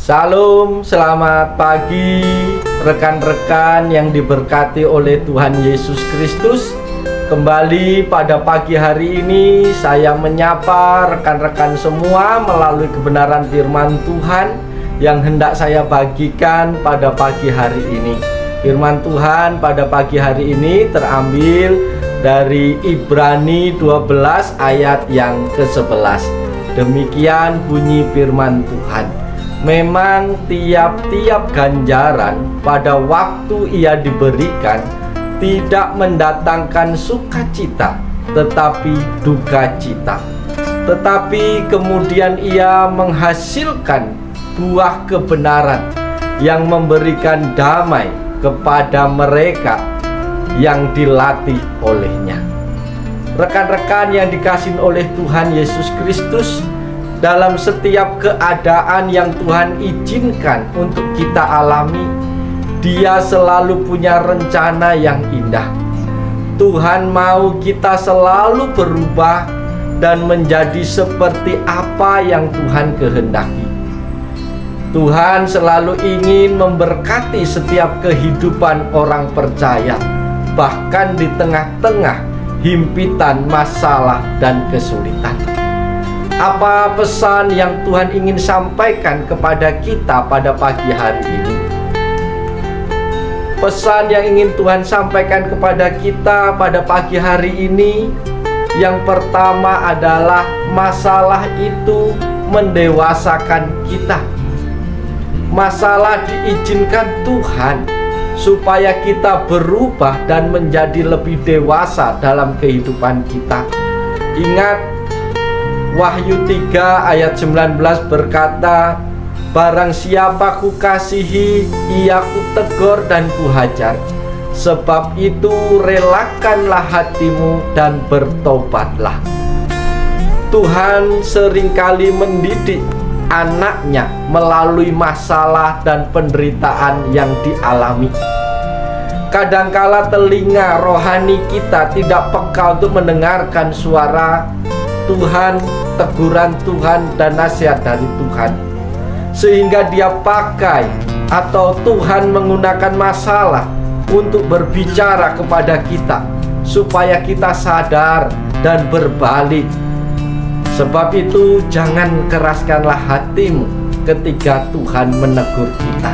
Salam, selamat pagi rekan-rekan yang diberkati oleh Tuhan Yesus Kristus. Kembali pada pagi hari ini saya menyapa rekan-rekan semua melalui kebenaran firman Tuhan yang hendak saya bagikan pada pagi hari ini. Firman Tuhan pada pagi hari ini terambil dari Ibrani 12 ayat yang ke-11. Demikian bunyi firman Tuhan. Memang tiap-tiap ganjaran pada waktu ia diberikan tidak mendatangkan sukacita, tetapi duka cita. Tetapi kemudian ia menghasilkan buah kebenaran yang memberikan damai kepada mereka yang dilatih olehnya. Rekan-rekan yang dikasihi oleh Tuhan Yesus Kristus, dalam setiap keadaan yang Tuhan izinkan untuk kita alami, Dia selalu punya rencana yang indah. Tuhan mau kita selalu berubah dan menjadi seperti apa yang Tuhan kehendaki. Tuhan selalu ingin memberkati setiap kehidupan orang percaya, bahkan di tengah-tengah himpitan masalah dan kesulitan. Apa pesan yang Tuhan ingin sampaikan kepada kita pada pagi hari ini? Pesan yang ingin Tuhan sampaikan kepada kita pada pagi hari ini, yang pertama adalah masalah itu mendewasakan kita. Masalah diizinkan Tuhan supaya kita berubah dan menjadi lebih dewasa dalam kehidupan kita. Ingat, Wahyu 3 ayat 19 berkata, barang siapa kukasihi, ia kutegur dan kuhajar. Sebab itu relakanlah hatimu dan bertobatlah. Tuhan seringkali mendidik anaknya melalui masalah dan penderitaan yang dialami. Kadangkala telinga rohani kita tidak peka untuk mendengarkan suara Tuhan, teguran Tuhan, dan nasihat dari Tuhan, sehingga dia pakai atau Tuhan menggunakan masalah untuk berbicara kepada kita supaya kita sadar dan berbalik. Sebab itu jangan keraskanlah hatimu ketika Tuhan menegur kita.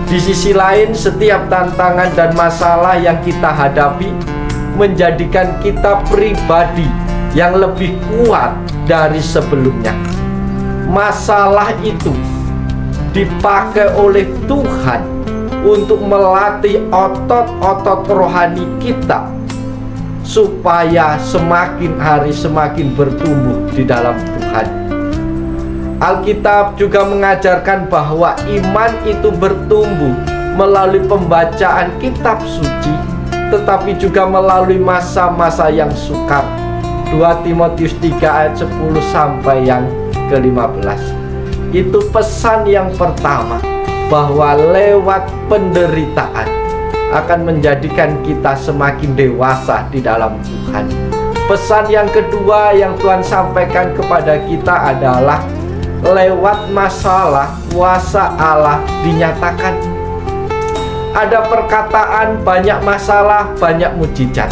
Di sisi lain, setiap tantangan dan masalah yang kita hadapi menjadikan kita pribadi yang lebih kuat dari sebelumnya. Masalah itu dipakai oleh Tuhan untuk melatih otot-otot rohani kita supaya semakin hari semakin bertumbuh di dalam Tuhan. Alkitab juga mengajarkan bahwa iman itu bertumbuh melalui pembacaan kitab suci, tetapi juga melalui masa-masa yang sukar. 2 Timotius 3 ayat 10 sampai yang ke-15. Itu pesan yang pertama, bahwa lewat penderitaan akan menjadikan kita semakin dewasa di dalam Tuhan. Pesan yang kedua yang Tuhan sampaikan kepada kita adalah lewat masalah kuasa Allah dinyatakan. Ada perkataan banyak masalah banyak mujizat,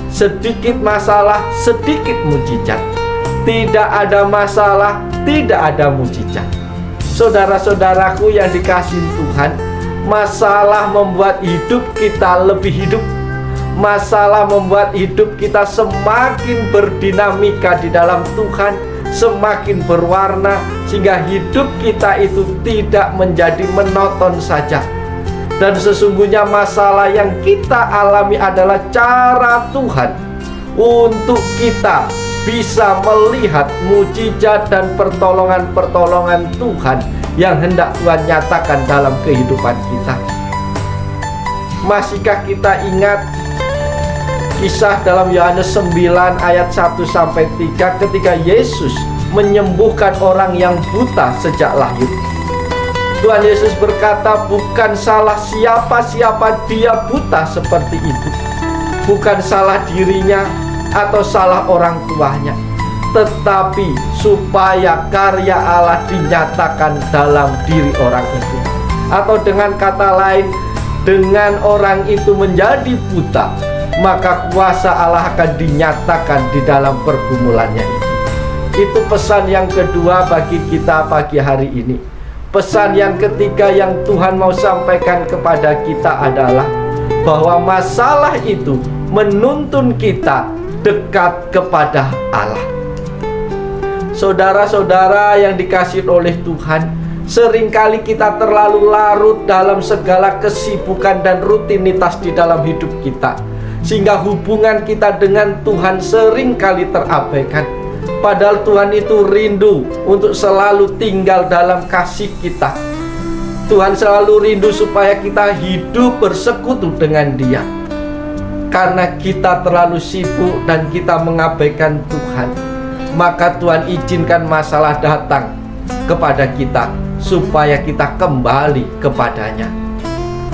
sedikit masalah sedikit mujizat. Tidak ada masalah tidak ada mujizat. Saudara-saudaraku yang dikasihi Tuhan, masalah membuat hidup kita lebih hidup. Masalah membuat hidup kita semakin berdinamika di dalam Tuhan, semakin berwarna, sehingga hidup kita itu tidak menjadi monoton saja. Dan sesungguhnya masalah yang kita alami adalah cara Tuhan untuk kita bisa melihat mujizat dan pertolongan-pertolongan Tuhan yang hendak Tuhan nyatakan dalam kehidupan kita. Masihkah kita ingat kisah dalam Yohanes 9 ayat 1 sampai 3 ketika Yesus menyembuhkan orang yang buta sejak lahir? Tuhan Yesus berkata, bukan salah siapa-siapa dia buta seperti itu. Bukan salah dirinya atau salah orang tuanya, tetapi supaya karya Allah dinyatakan dalam diri orang itu. Atau dengan kata lain, dengan orang itu menjadi buta, maka kuasa Allah akan dinyatakan di dalam pergumulannya itu. Itu pesan yang kedua bagi kita pagi hari ini. Pesan yang ketiga yang Tuhan mau sampaikan kepada kita adalah bahwa masalah itu menuntun kita dekat kepada Allah. Saudara-saudara yang dikasihi oleh Tuhan, seringkali kita terlalu larut dalam segala kesibukan dan rutinitas di dalam hidup kita, sehingga hubungan kita dengan Tuhan seringkali terabaikan. Padahal Tuhan itu rindu untuk selalu tinggal dalam kasih kita. Tuhan selalu rindu supaya kita hidup bersekutu dengan Dia. Karena kita terlalu sibuk dan kita mengabaikan Tuhan, maka Tuhan izinkan masalah datang kepada kita supaya kita kembali kepadanya.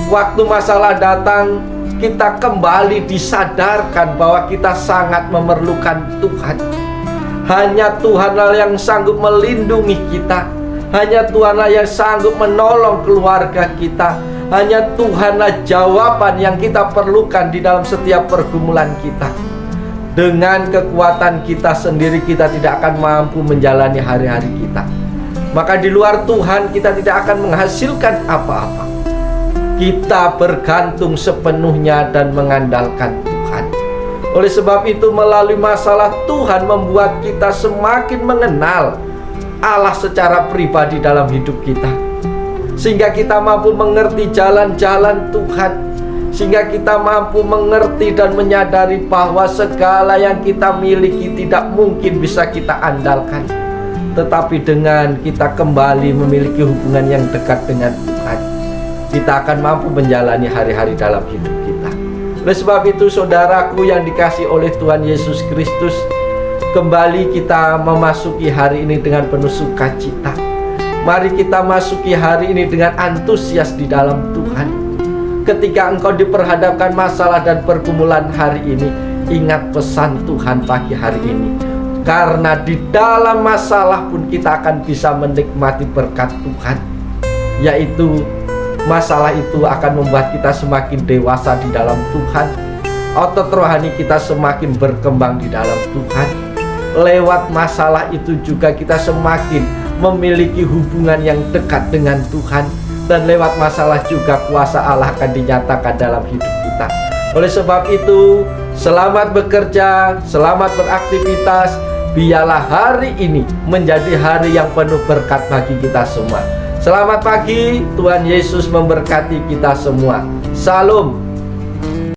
Waktu masalah datang, kita kembali disadarkan bahwa kita sangat memerlukan Tuhan. Hanya Tuhanlah yang sanggup melindungi kita. Hanya Tuhanlah yang sanggup menolong keluarga kita. Hanya Tuhanlah jawaban yang kita perlukan di dalam setiap pergumulan kita. Dengan kekuatan kita sendiri kita tidak akan mampu menjalani hari-hari kita. Maka di luar Tuhan kita tidak akan menghasilkan apa-apa. Kita bergantung sepenuhnya dan mengandalkan Tuhan. Oleh sebab itu melalui masalah Tuhan membuat kita semakin mengenal Allah secara pribadi dalam hidup kita. Sehingga kita mampu mengerti jalan-jalan Tuhan. Sehingga kita mampu mengerti dan menyadari bahwa segala yang kita miliki tidak mungkin bisa kita andalkan. Tetapi dengan kita kembali memiliki hubungan yang dekat dengan Tuhan, kita akan mampu menjalani hari-hari dalam hidup kita. Oleh sebab itu saudaraku yang dikasihi oleh Tuhan Yesus Kristus, kembali kita memasuki hari ini dengan penuh sukacita. Mari kita masuki hari ini dengan antusias di dalam Tuhan. Ketika engkau diperhadapkan masalah dan pergumulan hari ini, ingat pesan Tuhan pagi hari ini. Karena di dalam masalah pun kita akan bisa menikmati berkat Tuhan. Yaitu masalah itu akan membuat kita semakin dewasa di dalam Tuhan. Otot rohani kita semakin berkembang di dalam Tuhan. Lewat masalah itu juga kita semakin memiliki hubungan yang dekat dengan Tuhan. Dan lewat masalah juga kuasa Allah akan dinyatakan dalam hidup kita. Oleh sebab itu, selamat bekerja, selamat beraktivitas. Biarlah hari ini menjadi hari yang penuh berkat bagi kita semua. Selamat pagi, Tuhan Yesus memberkati kita semua. Salam.